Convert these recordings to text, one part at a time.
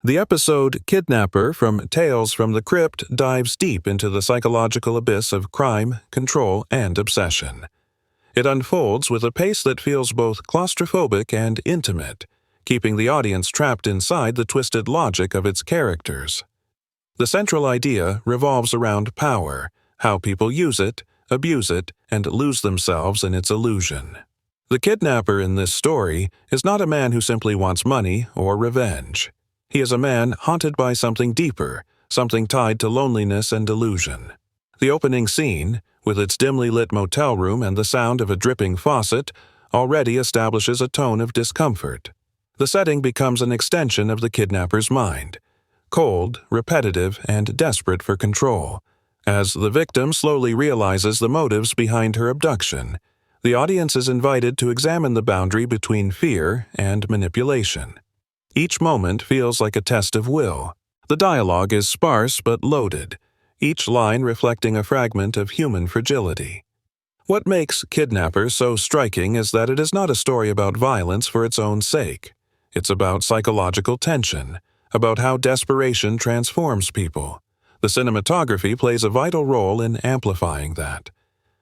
The episode Kidnapper from Tales from the Crypt dives deep into the psychological abyss of crime, control, and obsession. It unfolds with a pace that feels both claustrophobic and intimate, keeping the audience trapped inside the twisted logic of its characters. The central idea revolves around power, how people use it, abuse it, and lose themselves in its illusion. The kidnapper in this story is not a man who simply wants money or revenge. He is a man haunted by something deeper, something tied to loneliness and delusion. The opening scene, with its dimly lit motel room and the sound of a dripping faucet, already establishes a tone of discomfort. The setting becomes an extension of the kidnapper's mind, cold, repetitive, and desperate for control. As the victim slowly realizes the motives behind her abduction, the audience is invited to examine the boundary between fear and manipulation. Each moment feels like a test of will. The dialogue is sparse but loaded, each line reflecting a fragment of human fragility. What makes Kidnapper so striking is that it is not a story about violence for its own sake. It's about psychological tension, about how desperation transforms people. The cinematography plays a vital role in amplifying that.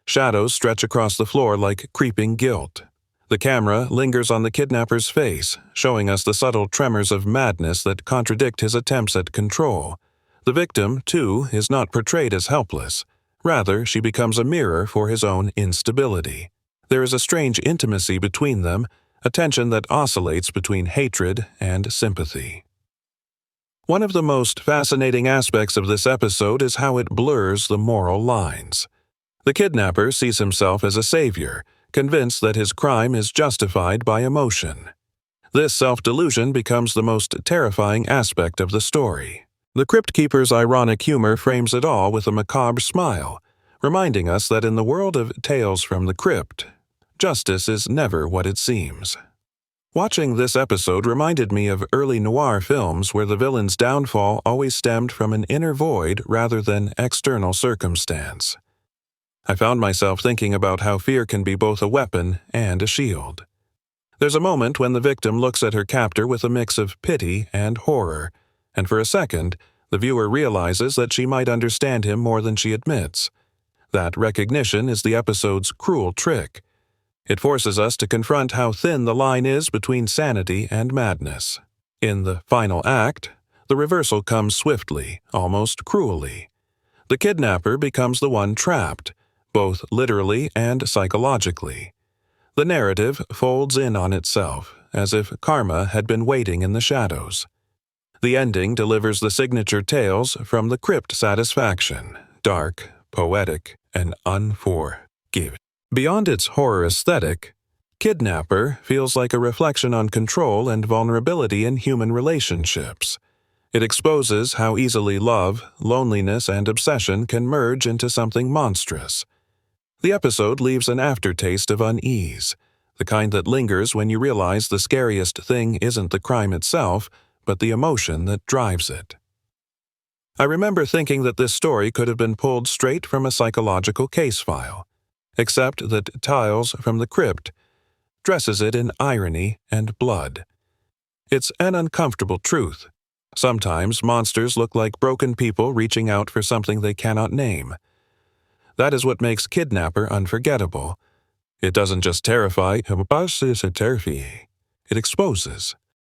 Shadows stretch across the floor like creeping guilt. The camera lingers on the kidnapper's face, showing us the subtle tremors of madness that contradict his attempts at control. The victim, too, is not portrayed as helpless. Rather, she becomes a mirror for his own instability. There is a strange intimacy between them, a tension that oscillates between hatred and sympathy. One of the most fascinating aspects of this episode is how it blurs the moral lines. The kidnapper sees himself as a savior, convinced that his crime is justified by emotion. This self-delusion becomes the most terrifying aspect of the story. The Crypt Keeper's ironic humor frames it all with a macabre smile, reminding us that in the world of Tales from the Crypt, justice is never what it seems. Watching this episode reminded me of early noir films where the villain's downfall always stemmed from an inner void rather than external circumstance. I found myself thinking about how fear can be both a weapon and a shield. There's a moment when the victim looks at her captor with a mix of pity and horror, and for a second, the viewer realizes that she might understand him more than she admits. That recognition is the episode's cruel trick. It forces us to confront how thin the line is between sanity and madness. In the final act, the reversal comes swiftly, almost cruelly. The kidnapper becomes the one trapped, both literally and psychologically. The narrative folds in on itself, as if karma had been waiting in the shadows. The ending delivers the signature Tales from the Crypt satisfaction, dark, poetic, and unforgiving. Beyond its horror aesthetic, Kidnapper feels like a reflection on control and vulnerability in human relationships. It exposes how easily love, loneliness, and obsession can merge into something monstrous. The episode leaves an aftertaste of unease, the kind that lingers when you realize the scariest thing isn't the crime itself, but the emotion that drives it. I remember thinking that this story could have been pulled straight from a psychological case file, except that Tales from the Crypt dresses it in irony and blood. It's an uncomfortable truth. Sometimes monsters look like broken people reaching out for something they cannot name. That is what makes Kidnapper unforgettable. It doesn't just terrify, it exposes.